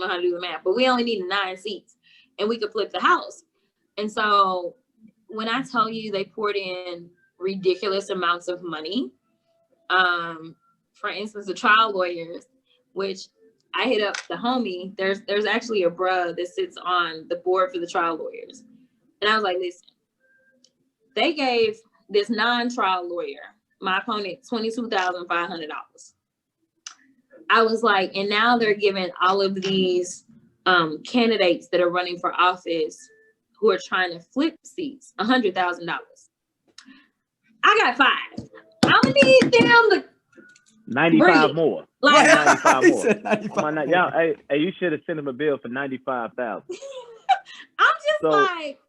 how to do the math, but we only needed 9 seats and we could flip the house. And so when I tell you they poured in ridiculous amounts of money, for instance, the trial lawyers, which I hit up the homie, there's actually a bruh that sits on the board for the trial lawyers. And I was like, listen, they gave this non-trial lawyer, my opponent, $22,500. I was like, and now they're giving all of these candidates that are running for office who are trying to flip seats $100,000. I got 5. I'm gonna need them to 95 more. Like 95 more. 95 y'all, hey, you should have sent him a bill for 95,000. I'm just like,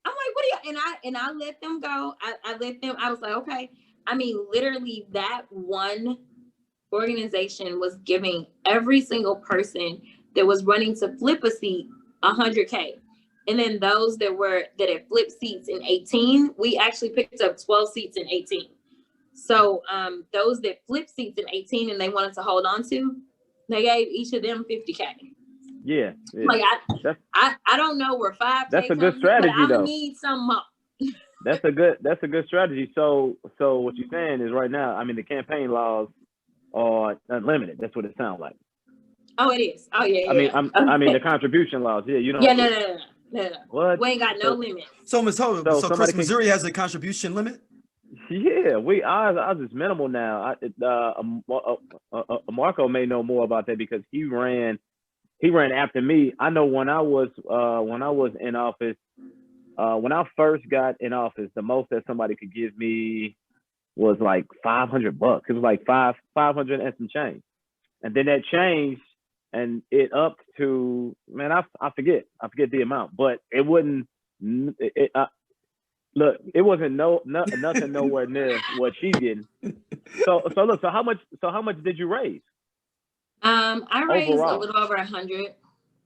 what do you? And I let them go. I let them. I was like, okay. I mean, literally, that one organization was giving every single person that was running to flip a seat $100K. And then those that had flipped seats in 18, we actually picked up 12 seats in 18. So those that flipped seats in 18 and they wanted to hold on to, they gave each of them $50K. Yeah. Like I don't know where 5K. That's a good strategy, but though. I need some more. That's a good strategy. So what you're saying is right now, I mean, the campaign laws are unlimited. That's what it sounds like. Oh, it is. Oh yeah. I mean the contribution laws. Yeah, you don't. Yeah, no. What? We ain't got no limit. So Ms. Ho, so Chris, Missouri has a contribution limit? Yeah, ours is minimal now. Marco may know more about that because he ran after me. I know when I was in office, when I first got in office, the most that somebody could give me was like $500. It was like 500 and some change, and then that changed, and it upped to, man, I forget the amount, but it wouldn't. Look, it wasn't nothing nowhere near what she's getting. So look, so how much did you raise? I raised overall? A little over 100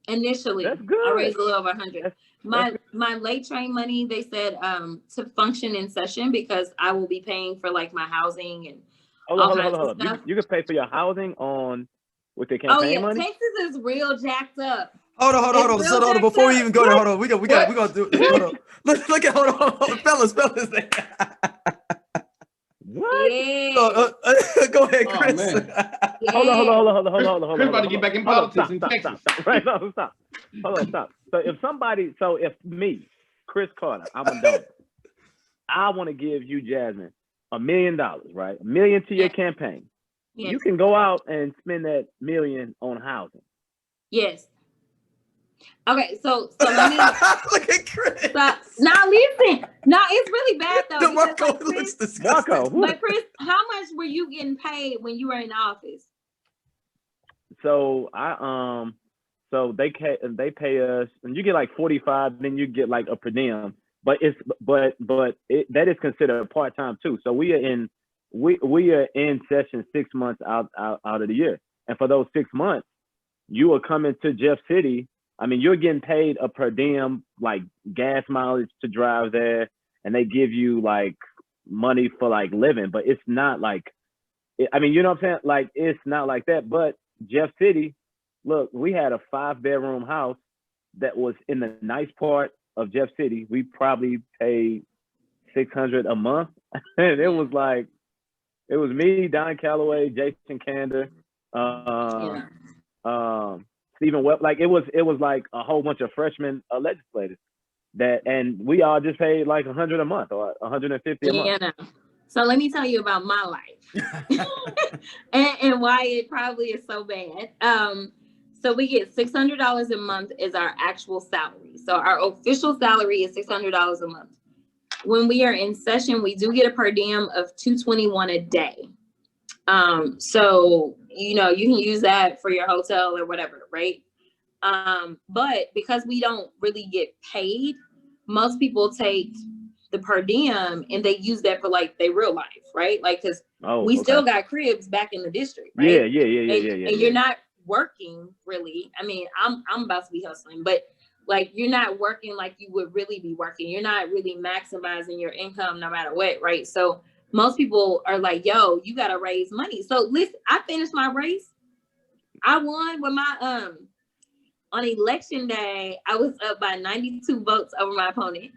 initially. That's good. I raised a little over 100. My late train money, they said to function in session because I will be paying for like my housing and all kinds of stuff. You can pay for your housing with the campaign money. Texas is real jacked up. Hold on. So hold on. Before we even go there, hold on. We got to do. Hold on. Look at hold on, fellas. What? Yeah. Go ahead, Chris. Yeah. Hold on. Chris about to get back in politics in Texas. Stop. Right, no, stop. Hold on, stop. If me, Chris Carter, I'm a donor, I want to give you, Jasmine, $1 million, right? $1 million to your campaign. Yes. You can go out and spend that $1 million on housing. Yes. Okay, so let me look at Chris. Now listen. No, it's really bad though. DeMarco looks disgusting. But Chris, how much were you getting paid when you were in office? So they pay us, and you get like 45, then you get like a per diem. But that is considered part-time too. So we are in session 6 months out of the year, and for those 6 months, you are coming to Jeff City. I mean, you're getting paid a per diem, like gas mileage to drive there, and they give you like money for like living, but it's not like, I mean, you know what I'm saying? Like, it's not like that. But Jeff City, look, we had a 5-bedroom house that was in the nice part of Jeff City. We probably paid $600 a month. And it was me, Don Calloway, Jason Kander, Stephen Webb. Like it was like a whole bunch of freshman legislators and we all just paid like $100 a month or $150 a month. No. So let me tell you about my life and why it probably is so bad. So we get $600 a month is our actual salary. So our official salary is $600 a month. When we are in session, we do get a per diem of $221 a day. So, you know, you can use that for your hotel or whatever, right? But because we don't really get paid, most people take the per diem and they use that for like their real life, right? Like, cause we still got cribs back in the district, right? Yeah. And you're not working really. I mean, I'm about to be hustling, but like, you're not working like you would really be working. You're not really maximizing your income no matter what, right? So most people are like, yo, you got to raise money. So listen, I finished my race. I won with my, on election day, I was up by 92 votes over my opponent.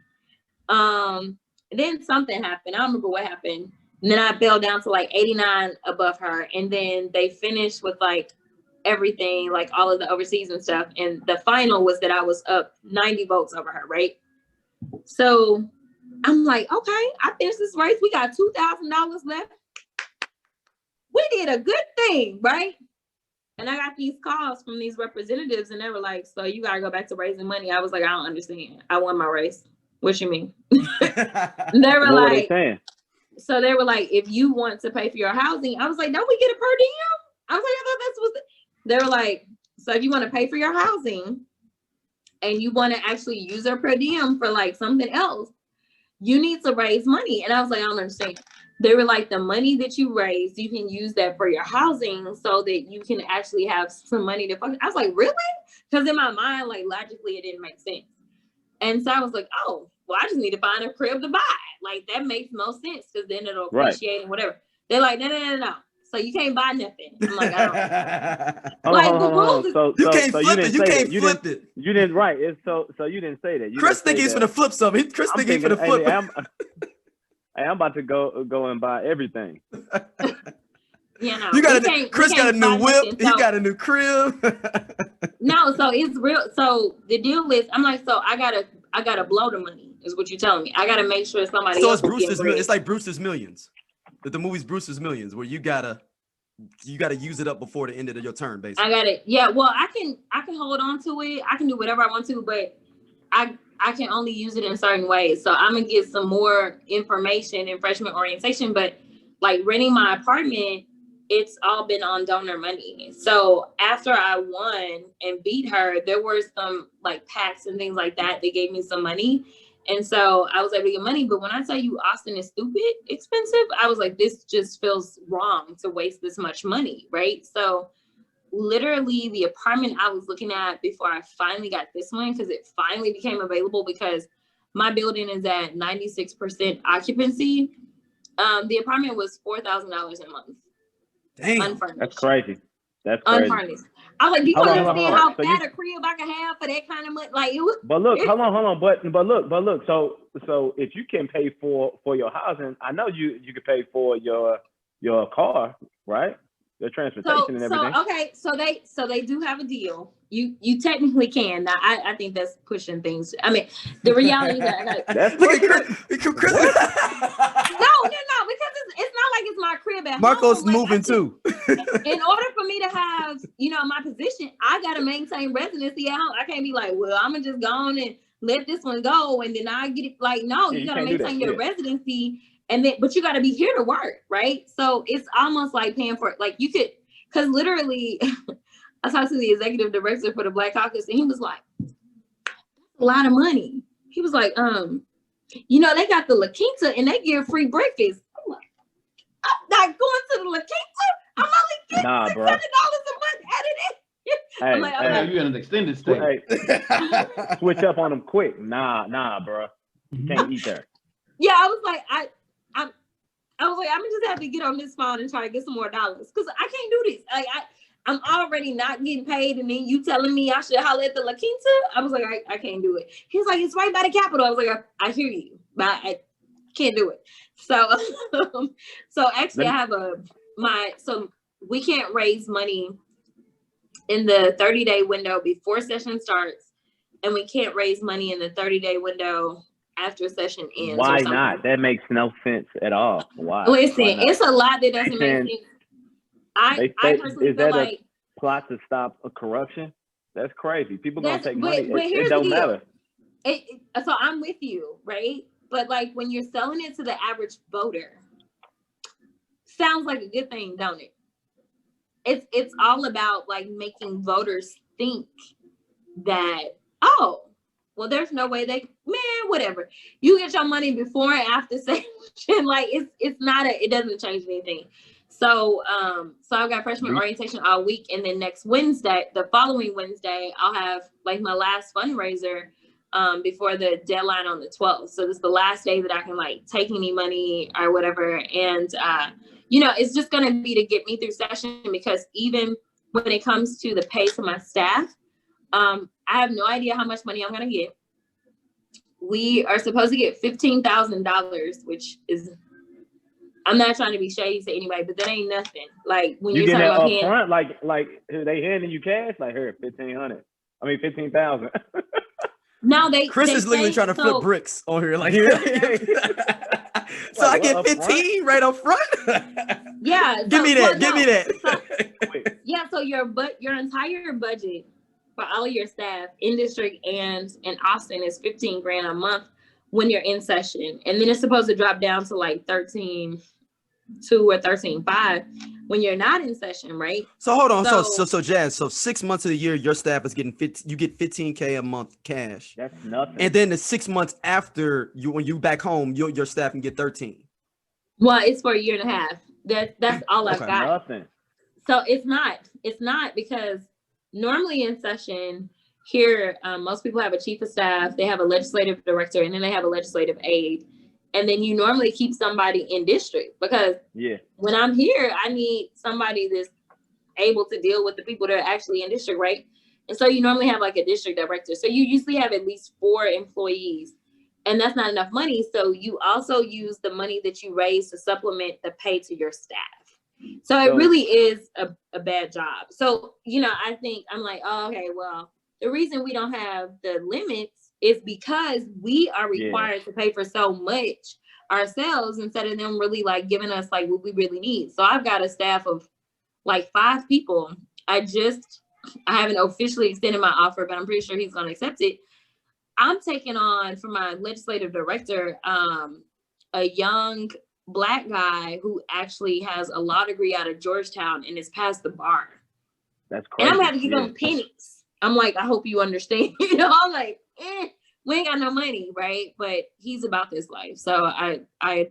Then something happened. I don't remember what happened. And then I fell down to like 89 above her. And then they finished with like everything, like all of the overseas and stuff. And the final was that I was up 90 votes over her, right? So I'm like, okay, I finished this race. We got $2,000 left. We did a good thing, right? And I got these calls from these representatives and they were like, so you gotta go back to raising money. I was like, I don't understand. I won my race. What you mean? They were like, so they were like, if you want to pay for your housing, I was like, don't we get a per diem? I was like, I thought that's what they were like. So if you want to pay for your housing and you want to actually use your per diem for like something else, you need to raise money. And I was like, I don't understand. They were like, the money that you raise, you can use that for your housing so that you can actually have some money to function. I was like, really? Because in my mind, like logically, it didn't make sense. And so I was like, oh, well, I just need to find a crib to buy. Like that makes no sense because then it'll appreciate and whatever. They're like, no. So you can't buy nothing. I'm like, I don't. Like the rules. You can't flip it. You can't flip it. You didn't right. It's so you didn't say that. Chris think he's gonna flip something. Chris think he's gonna flip. I'm about to go and buy everything. You know, Chris got a new whip. He got a new crib. No, so it's real. So the deal is, I'm like, so I gotta blow the money. Is what you're telling me. I gotta make sure somebody. So it's Brewster's. It's like Brewster's Millions. The movie's Brewster's Millions, where you gotta use it up before the end of your term, basically. I got it. Yeah. Well, I can hold on to it. I can do whatever I want to, but I can only use it in certain ways. So I'm gonna get some more information in freshman orientation. But like renting my apartment, it's all been on donor money. So after I won and beat her, there were some like PACs and things like that. They gave me some money. And so I was able to get money. But when I tell you Austin is stupid expensive, I was like, this just feels wrong to waste this much money, right? So literally the apartment I was looking at before I finally got this one, because it finally became available because my building is at 96% occupancy. The apartment was $4,000 a month. Damn, unfurnished. That's crazy. That's crazy. Unfurnished. I was like, do you understand how So bad a crib I can have for that kind of money? Like it was. But look, hold on. But look. So if you can pay for your housing, I know you can pay for your car, right? Your transportation and everything. Okay, so they do have a deal. You technically can. Now I think that's pushing things. I mean, the reality that That's look at Chris. No, because it's not like it's my crib at Marco's home. moving too. In order for me to have, my position, I gotta maintain residency at home. I can't be like, well, I'm gonna just go on and let this one go, and then I get it. Like, no, you gotta maintain your residency, and then, but you gotta be here to work, right? So it's almost like paying for it. Like you could, because literally, I talked to the executive director for the Black Caucus, and he was like, that's a lot of money. He was like, they got the La Quinta, and they give free breakfast. I'm like, I'm not going to the La Quinta. I'm only getting $600 a month out of it. Hey, like, you got an extended stay. Hey, switch up on them quick. Nah, bro. You can't eat there. Yeah, I was like, I'm gonna just have to get on this phone and try to get some more dollars because I can't do this. Like I'm already not getting paid, and then you telling me I should holler at the La Quinta. I was like, I can't do it. He's like, it's right by the Capitol. I was like, I hear you, but I can't do it. So, so actually, I have so we can't raise money in the 30-day window before session starts, and we can't raise money in the 30-day window after session ends. Why not? That makes no sense at all. Why? Listen, it's a lot that doesn't make sense. I personally feel like a plot to stop a corruption. That's crazy. People gonna take money. But It don't matter. So I'm with you, right? But like when you're selling it to the average voter, sounds like a good thing, don't it? It's all about like making voters think that, oh, well, there's no way whatever. You get your money before and after session. Like it doesn't change anything. So I've got freshman orientation all week, and then the following Wednesday, I'll have like my last fundraiser before the deadline on the 12th. So this is the last day that I can like take any money or whatever. And it's just gonna be to get me through session, because even when it comes to the pay for my staff, I have no idea how much money I'm gonna get. We are supposed to get $15,000, which is, I'm not trying to be shady to anybody, but that ain't nothing. Like when You you're get talking that about up hand, front, like they handing you cash, like here, 1,500. I mean 15,000. no, Chris they is literally say, trying to flip bricks on here. Like, so I Like, get what, up 15 right up front. yeah. Give me that. Well, Give me that. Yeah, so your entire budget for all of your staff in district and in Austin is 15 grand a month when you're in session. And then it's supposed to drop down to like 13.2 or 13.5 when you're not in session, right? So hold on. So Jazz, so 6 months of the year, your staff is getting you get 15K a month cash. That's nothing. And then the 6 months after when you back home, your staff can get 13. Well, it's for a year and a half. That's all I've got. Nothing. So it's not because normally in session here, most people have a chief of staff, they have a legislative director, and then they have a legislative aide. And then you normally keep somebody in district because when I'm here, I need somebody that's able to deal with the people that are actually in district, right? And so you normally have like a district director. So you usually have at least 4 employees, and that's not enough money. So you also use the money that you raise to supplement the pay to your staff. So it really is a bad job. So, I think I'm like, oh, okay, well, the reason we don't have the limits is because we are required to pay for so much ourselves instead of them really like giving us like what we really need. So I've got a staff of like 5 people. I haven't officially extended my offer, but I'm pretty sure he's going to accept it. I'm taking on for my legislative director, a young Black guy who actually has a law degree out of Georgetown and is past the bar. That's crazy. And I'm going to give him pennies. I'm like, I hope you understand. I'm like, we ain't got no money, right? But he's about this life. So I